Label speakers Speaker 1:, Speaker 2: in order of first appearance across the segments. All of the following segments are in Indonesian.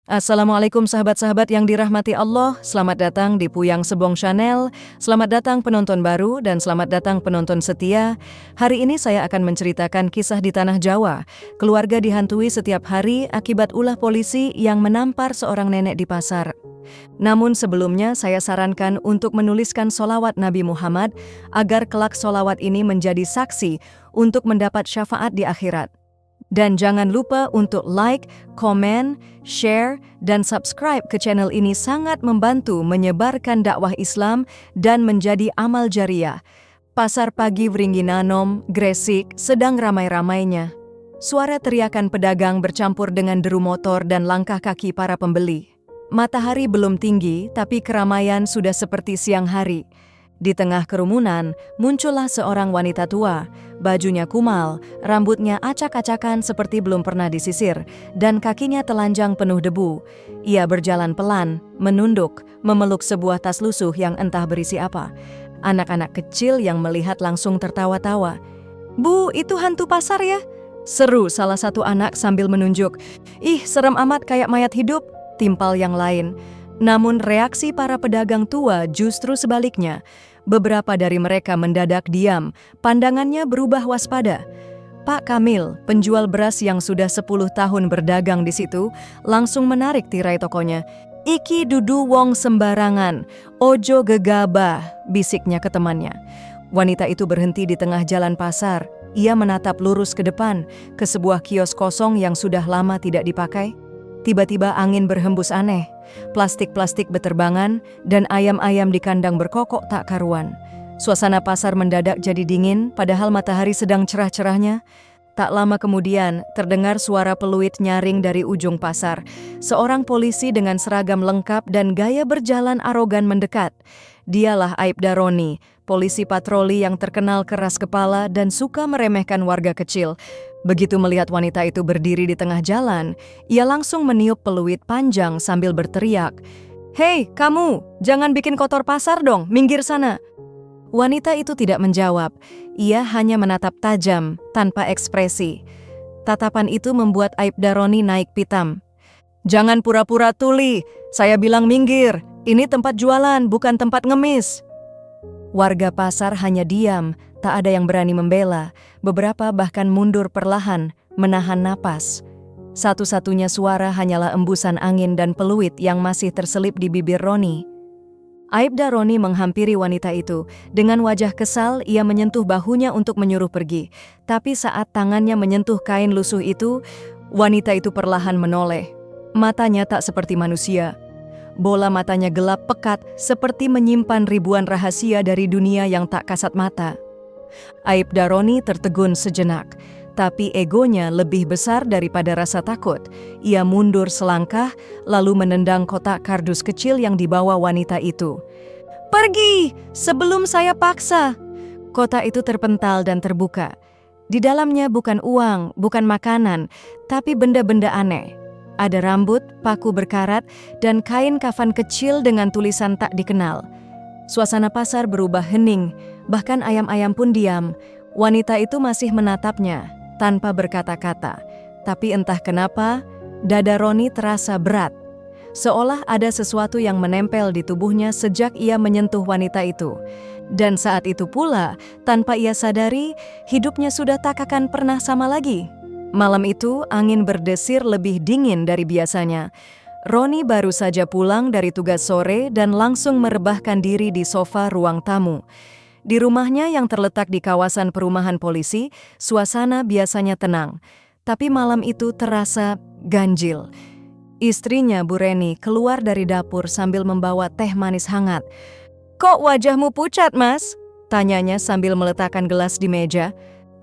Speaker 1: Assalamualaikum sahabat-sahabat yang dirahmati Allah, selamat datang di Puyang Sebong Channel, selamat datang penonton baru dan selamat datang penonton setia. Hari ini saya akan menceritakan kisah di Tanah Jawa. Keluarga dihantui setiap hari akibat ulah polisi yang menampar seorang nenek di pasar. Namun sebelumnya saya sarankan untuk menuliskan sholawat Nabi Muhammad agar kelak sholawat ini menjadi saksi untuk mendapat syafaat di akhirat. Dan jangan lupa untuk like, komen, share, dan subscribe ke channel ini sangat membantu menyebarkan dakwah Islam dan menjadi amal jariah. Pasar pagi Wringinanom, Gresik sedang ramai-ramainya. Suara teriakan pedagang bercampur dengan deru motor dan langkah kaki para pembeli. Matahari belum tinggi, tapi keramaian sudah seperti siang hari. Di tengah kerumunan, muncullah seorang wanita tua. Bajunya kumal, rambutnya acak-acakan seperti belum pernah disisir, dan kakinya telanjang penuh debu. Ia berjalan pelan, menunduk, memeluk sebuah tas lusuh yang entah berisi apa. Anak-anak kecil yang melihat langsung tertawa-tawa. "Bu, itu hantu pasar ya?" seru salah satu anak sambil menunjuk. "Ih, serem amat kayak mayat hidup," timpal yang lain. Namun reaksi para pedagang tua justru sebaliknya. Beberapa dari mereka mendadak diam, pandangannya berubah waspada. Pak Kamil, penjual beras yang sudah 10 tahun berdagang di situ, langsung menarik tirai tokonya. "Iki dudu wong sembarangan, ojo gegabah," bisiknya ke temannya. Wanita itu berhenti di tengah jalan pasar. Ia menatap lurus ke depan, ke sebuah kios kosong yang sudah lama tidak dipakai. Tiba-tiba angin berhembus aneh, plastik-plastik beterbangan, dan ayam-ayam di kandang berkokok tak karuan. Suasana pasar mendadak jadi dingin, padahal matahari sedang cerah-cerahnya. Tak lama kemudian, terdengar suara peluit nyaring dari ujung pasar. Seorang polisi dengan seragam lengkap dan gaya berjalan arogan mendekat. Dialah Aibda Roni, polisi patroli yang terkenal keras kepala dan suka meremehkan warga kecil. Begitu melihat wanita itu berdiri di tengah jalan, ia langsung meniup peluit panjang sambil berteriak, "Hei, kamu! Jangan bikin kotor pasar dong, minggir sana!" Wanita itu tidak menjawab, ia hanya menatap tajam, tanpa ekspresi. Tatapan itu membuat Aibda Roni naik pitam. "Jangan pura-pura tuli, saya bilang minggir, ini tempat jualan, bukan tempat ngemis." Warga pasar hanya diam, tak ada yang berani membela. Beberapa bahkan mundur perlahan, menahan napas. Satu-satunya suara hanyalah embusan angin dan peluit yang masih terselip di bibir Roni. Aibda Roni menghampiri wanita itu. Dengan wajah kesal, ia menyentuh bahunya untuk menyuruh pergi. Tapi saat tangannya menyentuh kain lusuh itu, wanita itu perlahan menoleh. Matanya tak seperti manusia. Bola matanya gelap pekat seperti menyimpan ribuan rahasia dari dunia yang tak kasat mata. Aibda Roni tertegun sejenak, tapi egonya lebih besar daripada rasa takut. Ia mundur selangkah, lalu menendang kotak kardus kecil yang dibawa wanita itu. "Pergi, sebelum saya paksa!" Kotak itu terpental dan terbuka. Di dalamnya bukan uang, bukan makanan, tapi benda-benda aneh. Ada rambut, paku berkarat, dan kain kafan kecil dengan tulisan tak dikenal. Suasana pasar berubah hening, bahkan ayam-ayam pun diam. Wanita itu masih menatapnya, tanpa berkata-kata. Tapi entah kenapa, dada Roni terasa berat. Seolah ada sesuatu yang menempel di tubuhnya sejak ia menyentuh wanita itu. Dan saat itu pula, tanpa ia sadari, hidupnya sudah tak akan pernah sama lagi. Malam itu, angin berdesir lebih dingin dari biasanya. Roni baru saja pulang dari tugas sore dan langsung merebahkan diri di sofa ruang tamu. Di rumahnya yang terletak di kawasan perumahan polisi, suasana biasanya tenang. Tapi malam itu terasa ganjil. Istrinya, Bu Reni, keluar dari dapur sambil membawa teh manis hangat. "Kok wajahmu pucat, Mas?" tanyanya sambil meletakkan gelas di meja.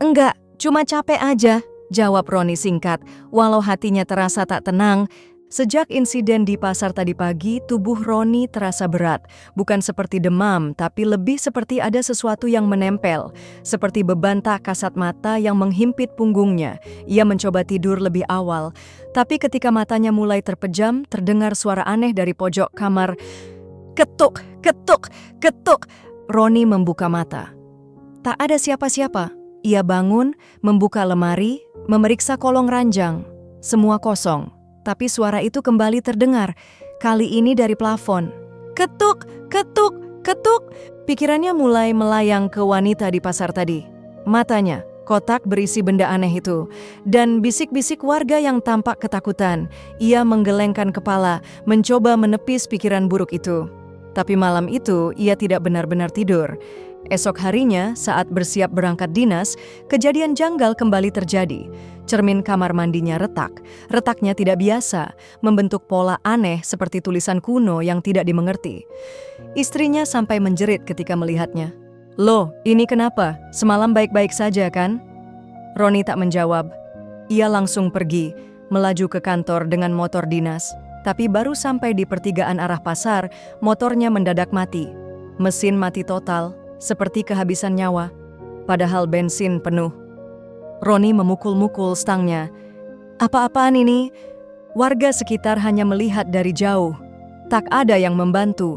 Speaker 1: "Enggak, cuma capek aja," jawab Roni singkat, walau hatinya terasa tak tenang. Sejak insiden di pasar tadi pagi, tubuh Roni terasa berat. Bukan seperti demam, tapi lebih seperti ada sesuatu yang menempel. Seperti beban tak kasat mata yang menghimpit punggungnya. Ia mencoba tidur lebih awal. Tapi ketika matanya mulai terpejam, terdengar suara aneh dari pojok kamar. Ketuk, ketuk, ketuk. Roni membuka mata. Tak ada siapa-siapa. Ia bangun, membuka lemari, memeriksa kolong ranjang. Semua kosong. Tapi suara itu kembali terdengar, kali ini dari plafon. Ketuk, ketuk, ketuk. Pikirannya mulai melayang ke wanita di pasar tadi. Matanya, kotak berisi benda aneh itu. Dan bisik-bisik warga yang tampak ketakutan. Ia menggelengkan kepala, mencoba menepis pikiran buruk itu. Tapi malam itu, ia tidak benar-benar tidur. Esok harinya, saat bersiap berangkat dinas, kejadian janggal kembali terjadi. Cermin kamar mandinya retak. Retaknya tidak biasa, membentuk pola aneh seperti tulisan kuno yang tidak dimengerti. Istrinya sampai menjerit ketika melihatnya. "Loh, ini kenapa? Semalam baik-baik saja kan?" Roni tak menjawab. Ia langsung pergi, melaju ke kantor dengan motor dinas. Tapi baru sampai di pertigaan arah pasar, motornya mendadak mati. Mesin mati total, seperti kehabisan nyawa. Padahal bensin penuh. Roni memukul-mukul stangnya. "Apa-apaan ini?" Warga sekitar hanya melihat dari jauh. Tak ada yang membantu.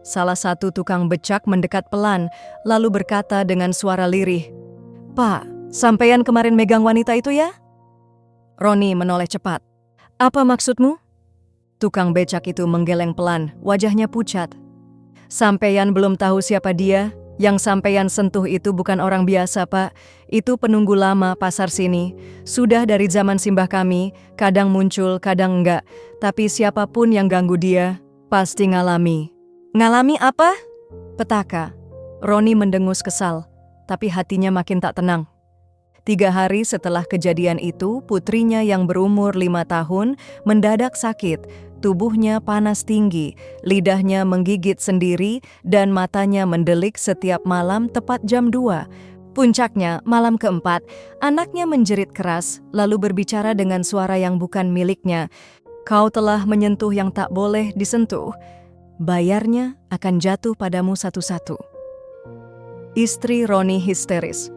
Speaker 1: Salah satu tukang becak mendekat pelan, lalu berkata dengan suara lirih, "Pak, sampean kemarin megang wanita itu ya?" Roni menoleh cepat. "Apa maksudmu?" Tukang becak itu menggeleng pelan, wajahnya pucat. "Sampean belum tahu siapa dia? Yang sampean sentuh itu bukan orang biasa, Pak. Itu penunggu lama pasar sini. Sudah dari zaman simbah kami, kadang muncul, kadang enggak. Tapi siapapun yang ganggu dia, pasti ngalami." "Ngalami apa?" "Petaka." Roni mendengus kesal, tapi hatinya makin tak tenang. 3 hari setelah kejadian itu, putrinya yang berumur 5 tahun mendadak sakit. Tubuhnya panas tinggi, lidahnya menggigit sendiri, dan matanya mendelik setiap malam tepat jam 2. Puncaknya, malam keempat, anaknya menjerit keras, lalu berbicara dengan suara yang bukan miliknya. "Kau telah menyentuh yang tak boleh disentuh. Bayarnya akan jatuh padamu satu-satu." Istri Roni histeris.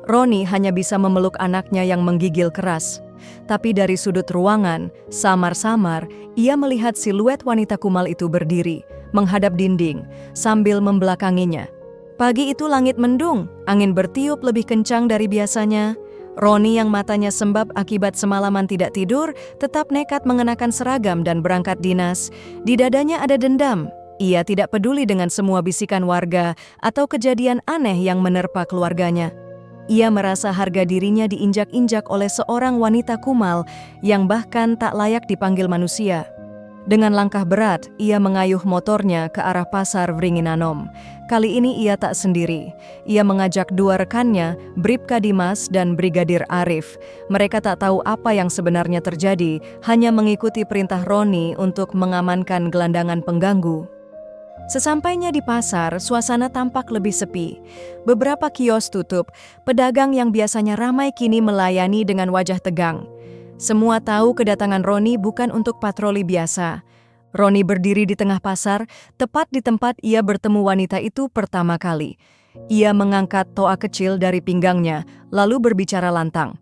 Speaker 1: Roni hanya bisa memeluk anaknya yang menggigil keras. Tapi dari sudut ruangan, samar-samar, ia melihat siluet wanita kumal itu berdiri, menghadap dinding, sambil membelakanginya. Pagi itu langit mendung, angin bertiup lebih kencang dari biasanya. Roni yang matanya sembab akibat semalaman tidak tidur, tetap nekat mengenakan seragam dan berangkat dinas. Di dadanya ada dendam. Ia tidak peduli dengan semua bisikan warga atau kejadian aneh yang menerpa keluarganya. Ia merasa harga dirinya diinjak-injak oleh seorang wanita kumal yang bahkan tak layak dipanggil manusia. Dengan langkah berat, ia mengayuh motornya ke arah pasar Wringinanom. Kali ini ia tak sendiri. Ia mengajak 2 rekannya, Bribka Dimas dan Brigadir Arif. Mereka tak tahu apa yang sebenarnya terjadi, hanya mengikuti perintah Roni untuk mengamankan gelandangan pengganggu. Sesampainya di pasar, suasana tampak lebih sepi. Beberapa kios tutup, pedagang yang biasanya ramai kini melayani dengan wajah tegang. Semua tahu kedatangan Roni bukan untuk patroli biasa. Roni berdiri di tengah pasar, tepat di tempat ia bertemu wanita itu pertama kali. Ia mengangkat toa kecil dari pinggangnya, lalu berbicara lantang.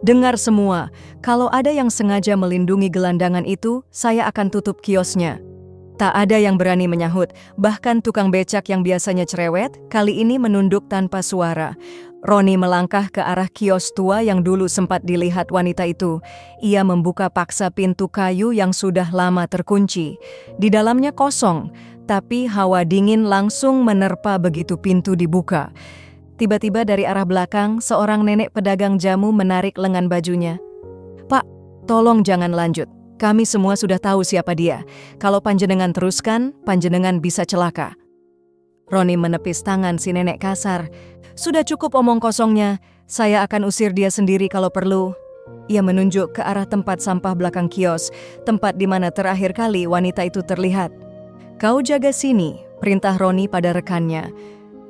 Speaker 1: "Dengar semua, kalau ada yang sengaja melindungi gelandangan itu, saya akan tutup kiosnya." Tak ada yang berani menyahut, bahkan tukang becak yang biasanya cerewet, kali ini menunduk tanpa suara. Roni melangkah ke arah kios tua yang dulu sempat dilihat wanita itu. Ia membuka paksa pintu kayu yang sudah lama terkunci. Di dalamnya kosong, tapi hawa dingin langsung menerpa begitu pintu dibuka. Tiba-tiba dari arah belakang, seorang nenek pedagang jamu menarik lengan bajunya. "Pak, tolong jangan lanjut. Kami semua sudah tahu siapa dia. Kalau panjenengan teruskan, panjenengan bisa celaka." Roni menepis tangan si nenek kasar. "Sudah cukup omong kosongnya. Saya akan usir dia sendiri kalau perlu." Ia menunjuk ke arah tempat sampah belakang kios, tempat di mana terakhir kali wanita itu terlihat. "Kau jaga sini," perintah Roni pada rekannya.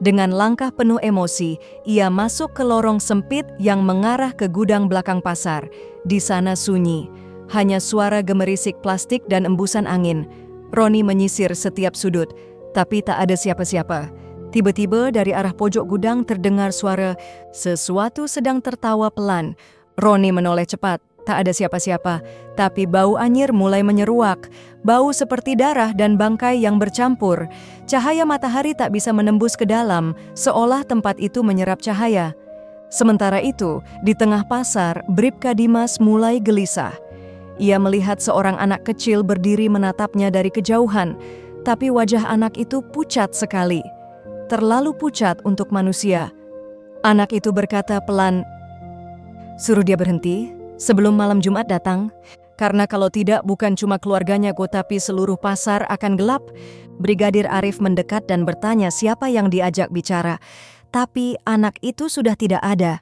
Speaker 1: Dengan langkah penuh emosi, ia masuk ke lorong sempit yang mengarah ke gudang belakang pasar. Di sana sunyi. Hanya suara gemerisik plastik dan embusan angin. Roni menyisir setiap sudut, tapi tak ada siapa-siapa. Tiba-tiba dari arah pojok gudang terdengar suara sesuatu sedang tertawa pelan. Roni menoleh cepat, tak ada siapa-siapa, tapi bau anyir mulai menyeruak. Bau seperti darah dan bangkai yang bercampur. Cahaya matahari tak bisa menembus ke dalam, seolah tempat itu menyerap cahaya. Sementara itu, di tengah pasar, Bribka Dimas mulai gelisah. Ia melihat seorang anak kecil berdiri menatapnya dari kejauhan, tapi wajah anak itu pucat sekali. Terlalu pucat untuk manusia. Anak itu berkata pelan, "Suruh dia berhenti sebelum malam Jumat datang, karena kalau tidak bukan cuma keluarganya tapi seluruh pasar akan gelap." Brigadir Arif mendekat dan bertanya siapa yang diajak bicara. Tapi anak itu sudah tidak ada.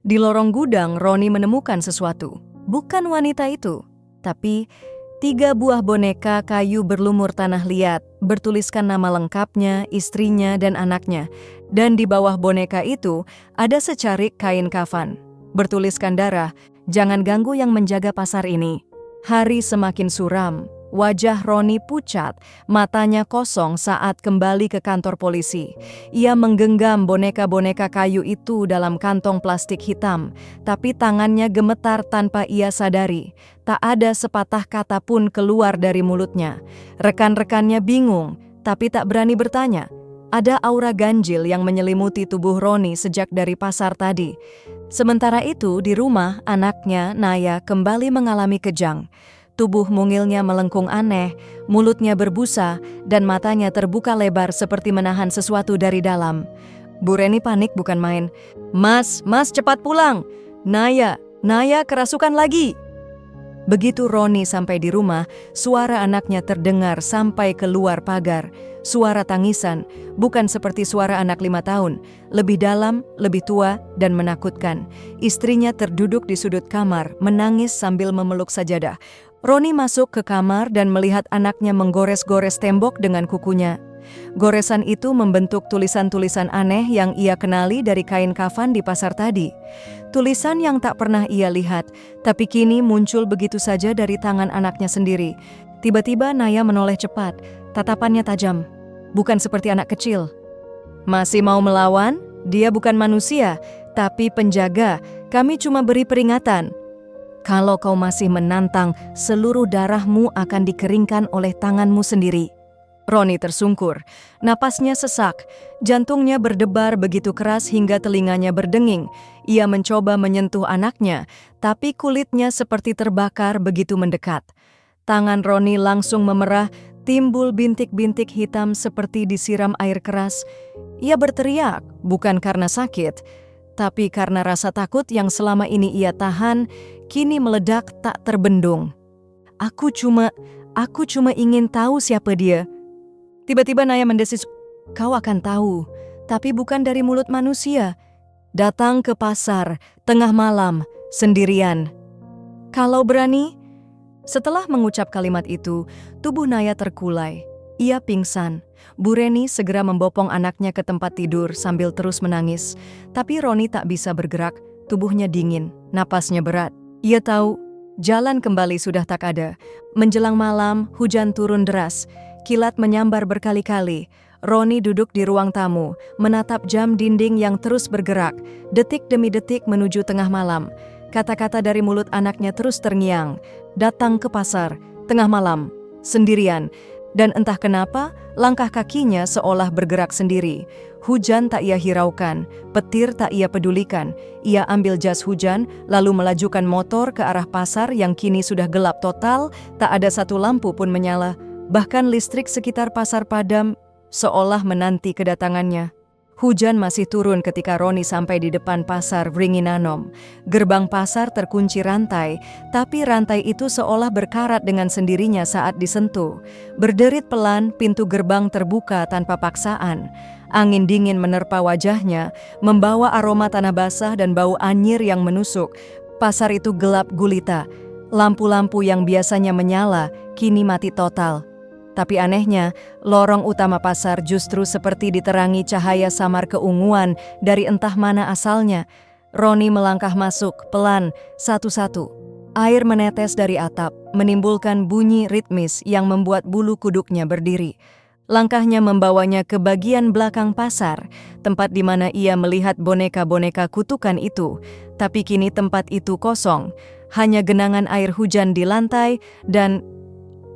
Speaker 1: Di lorong gudang, Roni menemukan sesuatu. Bukan wanita itu, tapi 3 buah boneka kayu berlumur tanah liat, bertuliskan nama lengkapnya, istrinya, dan anaknya. Dan di bawah boneka itu ada secarik kain kafan. Bertuliskan darah, "Jangan ganggu yang menjaga pasar ini." Hari semakin suram. Wajah Roni pucat, matanya kosong saat kembali ke kantor polisi. Ia menggenggam boneka-boneka kayu itu dalam kantong plastik hitam, tapi tangannya gemetar tanpa ia sadari. Tak ada sepatah kata pun keluar dari mulutnya. Rekan-rekannya bingung, tapi tak berani bertanya. Ada aura ganjil yang menyelimuti tubuh Roni sejak dari pasar tadi. Sementara itu, di rumah, anaknya, Naya, kembali mengalami kejang. Tubuh mungilnya melengkung aneh, mulutnya berbusa, dan matanya terbuka lebar seperti menahan sesuatu dari dalam. Bu Reni panik bukan main. Mas cepat pulang! Naya kerasukan lagi!" Begitu Roni sampai di rumah, suara anaknya terdengar sampai keluar pagar. Suara tangisan, bukan seperti suara anak 5 tahun, lebih dalam, lebih tua, dan menakutkan. Istrinya terduduk di sudut kamar, menangis sambil memeluk sajadah. Roni masuk ke kamar dan melihat anaknya menggores-gores tembok dengan kukunya. Goresan itu membentuk tulisan-tulisan aneh yang ia kenali dari kain kafan di pasar tadi. Tulisan yang tak pernah ia lihat, tapi kini muncul begitu saja dari tangan anaknya sendiri. Tiba-tiba Naya menoleh cepat, tatapannya tajam. Bukan seperti anak kecil. "Masih mau melawan? Dia bukan manusia, tapi penjaga. Kami cuma beri peringatan. Kalau kau masih menantang, seluruh darahmu akan dikeringkan oleh tanganmu sendiri." Roni tersungkur, napasnya sesak, jantungnya berdebar begitu keras hingga telinganya berdenging. Ia mencoba menyentuh anaknya, tapi kulitnya seperti terbakar begitu mendekat. Tangan Roni langsung memerah, timbul bintik-bintik hitam seperti disiram air keras. Ia berteriak, bukan karena sakit, tapi karena rasa takut yang selama ini ia tahan, kini meledak tak terbendung. Aku cuma ingin tahu siapa dia." Tiba-tiba Naya mendesis, "Kau akan tahu, tapi bukan dari mulut manusia. Datang ke pasar, tengah malam, sendirian. Kalau berani." Setelah mengucap kalimat itu, tubuh Naya terkulai. Ia pingsan. Bu Reni segera membopong anaknya ke tempat tidur sambil terus menangis. Tapi Roni tak bisa bergerak, tubuhnya dingin, napasnya berat. Ia tahu, jalan kembali sudah tak ada. Menjelang malam, hujan turun deras. Kilat menyambar berkali-kali. Roni duduk di ruang tamu, menatap jam dinding yang terus bergerak, detik demi detik menuju tengah malam. Kata-kata dari mulut anaknya terus terngiang. Datang ke pasar, tengah malam, sendirian. Dan entah kenapa, langkah kakinya seolah bergerak sendiri. Hujan tak ia hiraukan, petir tak ia pedulikan. Ia ambil jas hujan, lalu melajukan motor ke arah pasar yang kini sudah gelap total, tak ada satu lampu pun menyala. Bahkan listrik sekitar pasar padam, seolah menanti kedatangannya. Hujan masih turun ketika Roni sampai di depan pasar Wringinanom. Gerbang pasar terkunci rantai, tapi rantai itu seolah berkarat dengan sendirinya saat disentuh. Berderit pelan, pintu gerbang terbuka tanpa paksaan. Angin dingin menerpa wajahnya, membawa aroma tanah basah dan bau anyir yang menusuk. Pasar itu gelap gulita. Lampu-lampu yang biasanya menyala, kini mati total. Tapi anehnya, lorong utama pasar justru seperti diterangi cahaya samar keunguan dari entah mana asalnya. Roni melangkah masuk, pelan, satu-satu. Air menetes dari atap, menimbulkan bunyi ritmis yang membuat bulu kuduknya berdiri. Langkahnya membawanya ke bagian belakang pasar, tempat di mana ia melihat boneka-boneka kutukan itu. Tapi kini tempat itu kosong, hanya genangan air hujan di lantai dan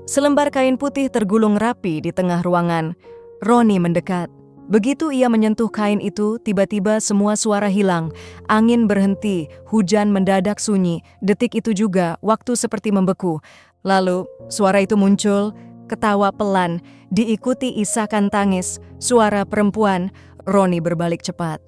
Speaker 1: selembar kain putih tergulung rapi di tengah ruangan. Roni mendekat. Begitu ia menyentuh kain itu, tiba-tiba semua suara hilang. Angin berhenti, hujan mendadak sunyi. Detik itu juga, waktu seperti membeku. Lalu, suara itu muncul, ketawa pelan, diikuti isakan tangis, suara perempuan. Roni berbalik cepat.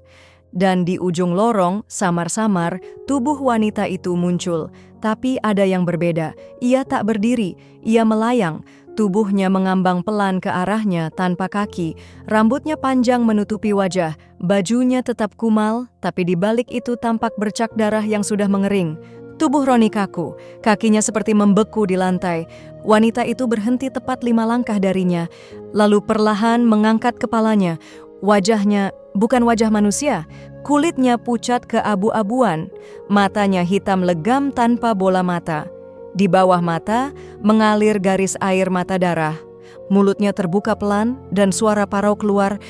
Speaker 1: Dan di ujung lorong, samar-samar, tubuh wanita itu muncul. Tapi ada yang berbeda. Ia tak berdiri, ia melayang. Tubuhnya mengambang pelan ke arahnya tanpa kaki. Rambutnya panjang menutupi wajah. Bajunya tetap kumal, tapi di balik itu tampak bercak darah yang sudah mengering. Tubuh Roni kaku, kakinya seperti membeku di lantai. Wanita itu berhenti tepat 5 langkah darinya, lalu perlahan mengangkat kepalanya. Wajahnya bukan wajah manusia, kulitnya pucat keabu-abuan, matanya hitam legam tanpa bola mata. Di bawah mata mengalir garis air mata darah. Mulutnya terbuka pelan dan suara parau keluar,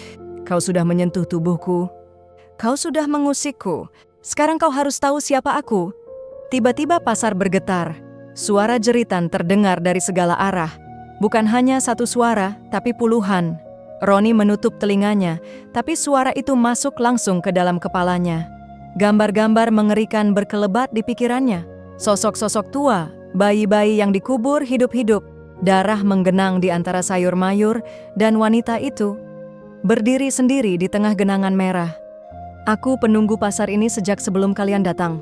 Speaker 1: "Kau sudah menyentuh tubuhku. Kau sudah mengusikku. Sekarang kau harus tahu siapa aku." Tiba-tiba pasar bergetar. Suara jeritan terdengar dari segala arah. Bukan hanya satu suara, tapi puluhan. Roni menutup telinganya, tapi suara itu masuk langsung ke dalam kepalanya. Gambar-gambar mengerikan berkelebat di pikirannya. Sosok-sosok tua, bayi-bayi yang dikubur hidup-hidup, darah menggenang di antara sayur mayur, dan wanita itu berdiri sendiri di tengah genangan merah. "Aku penunggu pasar ini sejak sebelum kalian datang.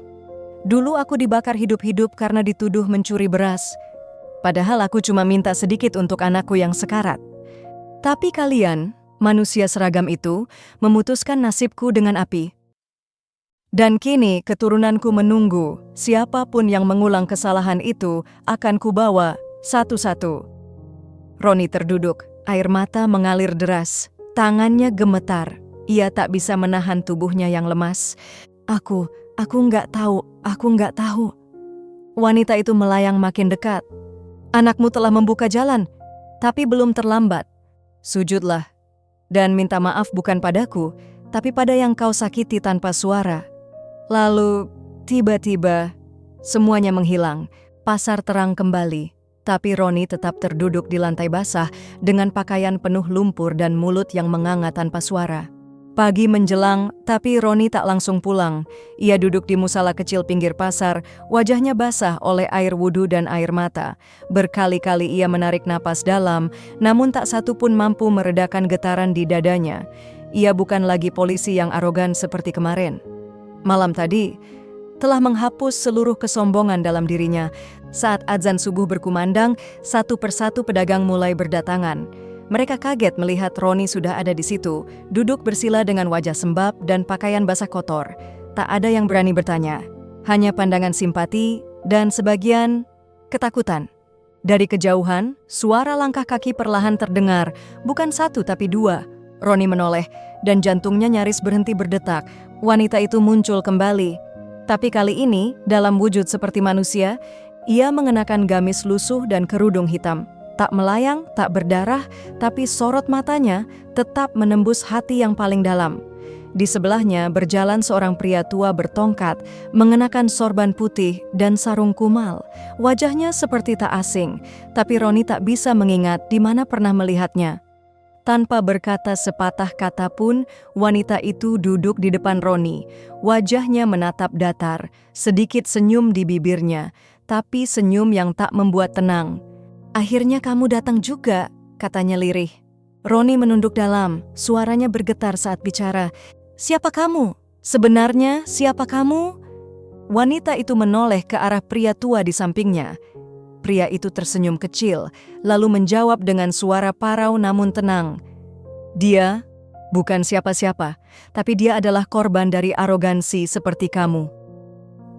Speaker 1: Dulu aku dibakar hidup-hidup karena dituduh mencuri beras. Padahal aku cuma minta sedikit untuk anakku yang sekarat. Tapi kalian, manusia seragam itu, memutuskan nasibku dengan api. Dan kini keturunanku menunggu, siapapun yang mengulang kesalahan itu akan kubawa satu-satu." Roni terduduk, air mata mengalir deras, tangannya gemetar. Ia tak bisa menahan tubuhnya yang lemas. Aku nggak tahu. Wanita itu melayang makin dekat. "Anakmu telah membuka jalan, tapi belum terlambat. Sujudlah, dan minta maaf bukan padaku, tapi pada yang kau sakiti tanpa suara." Lalu, tiba-tiba, semuanya menghilang. Pasar terang kembali, tapi Roni tetap terduduk di lantai basah dengan pakaian penuh lumpur dan mulut yang menganga tanpa suara. Pagi menjelang, tapi Roni tak langsung pulang. Ia duduk di musala kecil pinggir pasar, wajahnya basah oleh air wudhu dan air mata. Berkali-kali ia menarik napas dalam, namun tak satu pun mampu meredakan getaran di dadanya. Ia bukan lagi polisi yang arogan seperti kemarin. Malam tadi telah menghapus seluruh kesombongan dalam dirinya. Saat azan subuh berkumandang, satu persatu pedagang mulai berdatangan. Mereka kaget melihat Roni sudah ada di situ, duduk bersila dengan wajah sembab dan pakaian basah kotor. Tak ada yang berani bertanya, hanya pandangan simpati dan sebagian ketakutan. Dari kejauhan, suara langkah kaki perlahan terdengar, bukan satu tapi 2. Roni menoleh dan jantungnya nyaris berhenti berdetak. Wanita itu muncul kembali. Tapi kali ini, dalam wujud seperti manusia, ia mengenakan gamis lusuh dan kerudung hitam. Tak melayang, tak berdarah, tapi sorot matanya tetap menembus hati yang paling dalam. Di sebelahnya berjalan seorang pria tua bertongkat, mengenakan sorban putih dan sarung kumal. Wajahnya seperti tak asing, tapi Roni tak bisa mengingat di mana pernah melihatnya. Tanpa berkata sepatah kata pun, wanita itu duduk di depan Roni. Wajahnya menatap datar, sedikit senyum di bibirnya, tapi senyum yang tak membuat tenang. "Akhirnya kamu datang juga," katanya lirih. Roni menunduk dalam, suaranya bergetar saat bicara. "Siapa kamu? Sebenarnya siapa kamu?" Wanita itu menoleh ke arah pria tua di sampingnya. Pria itu tersenyum kecil, lalu menjawab dengan suara parau namun tenang. "Dia bukan siapa-siapa, tapi dia adalah korban dari arogansi seperti kamu.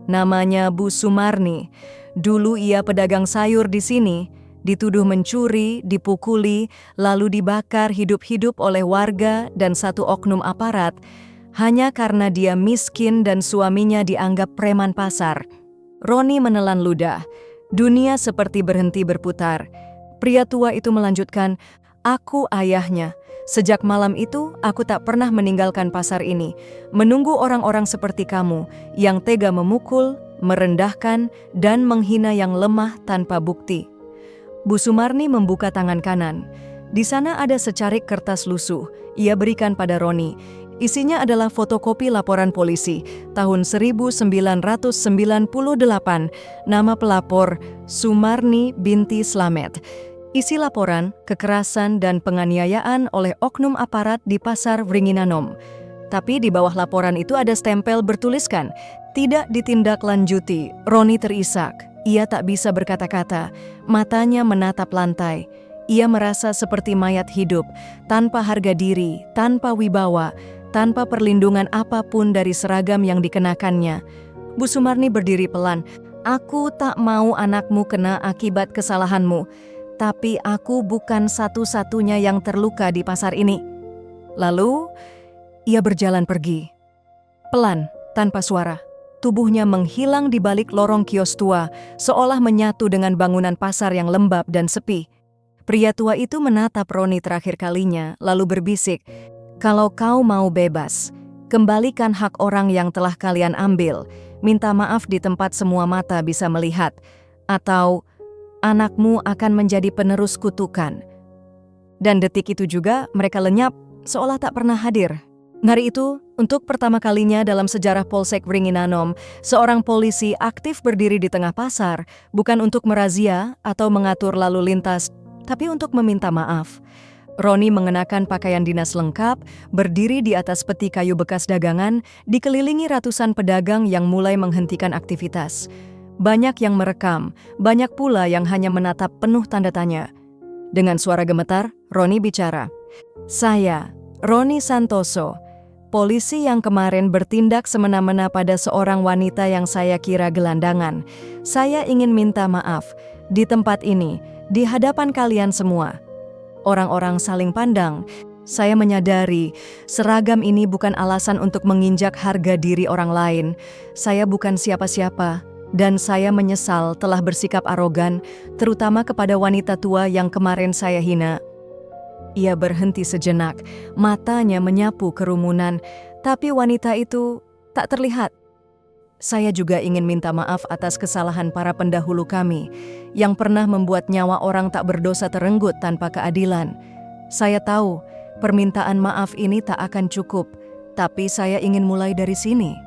Speaker 1: Namanya Bu Sumarni. Dulu ia pedagang sayur di sini, dituduh mencuri, dipukuli, lalu dibakar hidup-hidup oleh warga dan satu oknum aparat, hanya karena dia miskin dan suaminya dianggap preman pasar." Roni menelan ludah. Dunia seperti berhenti berputar. Pria tua itu melanjutkan, "Aku ayahnya. Sejak malam itu, aku tak pernah meninggalkan pasar ini, menunggu orang-orang seperti kamu, yang tega memukul, merendahkan, dan menghina yang lemah tanpa bukti." Bu Sumarni membuka tangan kanan. Di sana ada secarik kertas lusuh. Ia berikan pada Roni. Isinya adalah fotokopi laporan polisi tahun 1998. Nama pelapor Sumarni binti Slamet. Isi laporan kekerasan dan penganiayaan oleh oknum aparat di Pasar Wringinanom. Tapi di bawah laporan itu ada stempel bertuliskan, tidak ditindaklanjuti. Roni terisak. Ia tak bisa berkata-kata. Matanya menatap lantai. Ia merasa seperti mayat hidup, tanpa harga diri, tanpa wibawa, tanpa perlindungan apapun dari seragam yang dikenakannya. Bu Sumarni berdiri pelan. Aku tak mau anakmu kena akibat kesalahanmu, tapi aku bukan satu-satunya yang terluka di pasar ini. Lalu, ia berjalan pergi. Pelan, tanpa suara. Tubuhnya menghilang di balik lorong kios tua, seolah menyatu dengan bangunan pasar yang lembab dan sepi. Pria tua itu menatap Roni terakhir kalinya, lalu berbisik, "Kalau kau mau bebas, kembalikan hak orang yang telah kalian ambil, minta maaf di tempat semua mata bisa melihat, atau anakmu akan menjadi penerus kutukan." Dan detik itu juga mereka lenyap, seolah tak pernah hadir. Hari itu, untuk pertama kalinya dalam sejarah Polsek Wringinanom, seorang polisi aktif berdiri di tengah pasar, bukan untuk merazia atau mengatur lalu lintas, tapi untuk meminta maaf. Roni mengenakan pakaian dinas lengkap, berdiri di atas peti kayu bekas dagangan, dikelilingi ratusan pedagang yang mulai menghentikan aktivitas. Banyak yang merekam, banyak pula yang hanya menatap penuh tanda tanya. Dengan suara gemetar, Roni bicara. "Saya, Roni Santoso, polisi yang kemarin bertindak semena-mena pada seorang wanita yang saya kira gelandangan. Saya ingin minta maaf, di tempat ini, di hadapan kalian semua." Orang-orang saling pandang. Saya menyadari seragam ini bukan alasan untuk menginjak harga diri orang lain. Saya bukan siapa-siapa, dan saya menyesal telah bersikap arogan, terutama kepada wanita tua yang kemarin saya hina. Ia berhenti sejenak, matanya menyapu kerumunan, tapi wanita itu tak terlihat. Saya juga ingin minta maaf atas kesalahan para pendahulu kami, yang pernah membuat nyawa orang tak berdosa terenggut tanpa keadilan. Saya tahu, permintaan maaf ini tak akan cukup, tapi saya ingin mulai dari sini.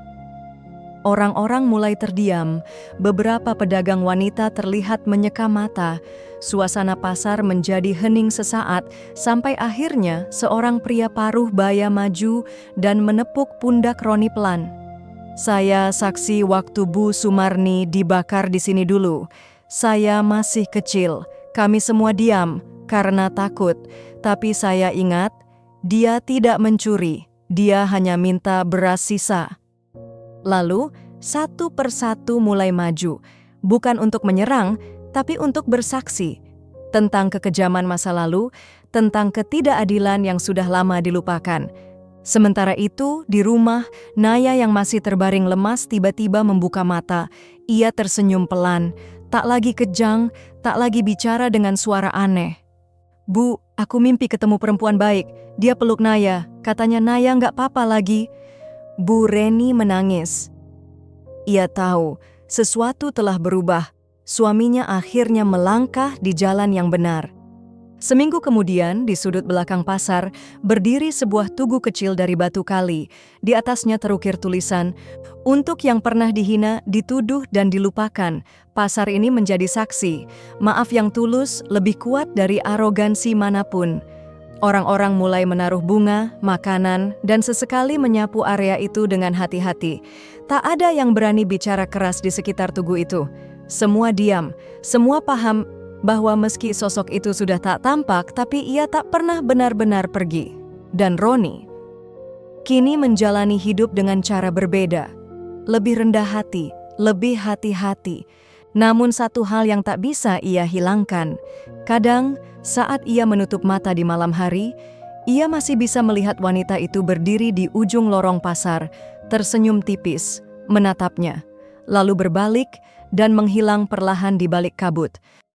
Speaker 1: Orang-orang mulai terdiam, beberapa pedagang wanita terlihat menyeka mata, suasana pasar menjadi hening sesaat, sampai akhirnya seorang pria paruh baya maju dan menepuk pundak Roni pelan. "Saya saksi waktu Bu Sumarni dibakar di sini dulu. Saya masih kecil, kami semua diam karena takut. Tapi saya ingat, dia tidak mencuri, dia hanya minta beras sisa." Lalu, satu persatu mulai maju, bukan untuk menyerang, tapi untuk bersaksi tentang kekejaman masa lalu, tentang ketidakadilan yang sudah lama dilupakan. Sementara itu, di rumah, Naya yang masih terbaring lemas tiba-tiba membuka mata. Ia tersenyum pelan, tak lagi kejang, tak lagi bicara dengan suara aneh. "Bu, aku mimpi ketemu perempuan baik. Dia peluk Naya, katanya Naya nggak apa-apa lagi." Bu Reni menangis. Ia tahu, sesuatu telah berubah. Suaminya akhirnya melangkah di jalan yang benar. Seminggu kemudian, di sudut belakang pasar, berdiri sebuah tugu kecil dari batu kali. Di atasnya terukir tulisan, "Untuk yang pernah dihina, dituduh dan dilupakan, pasar ini menjadi saksi. Maaf yang tulus lebih kuat dari arogansi manapun." Orang-orang mulai menaruh bunga, makanan, dan sesekali menyapu area itu dengan hati-hati. Tak ada yang berani bicara keras di sekitar tugu itu. Semua diam, semua paham bahwa meski sosok itu sudah tak tampak, tapi ia tak pernah benar-benar pergi. Dan Roni kini menjalani hidup dengan cara berbeda, lebih rendah hati, lebih hati-hati. Namun satu hal yang tak bisa ia hilangkan. Kadang, saat ia menutup mata di malam hari, ia masih bisa melihat wanita itu berdiri di ujung lorong pasar, tersenyum tipis, menatapnya, lalu berbalik dan menghilang perlahan di balik kabut.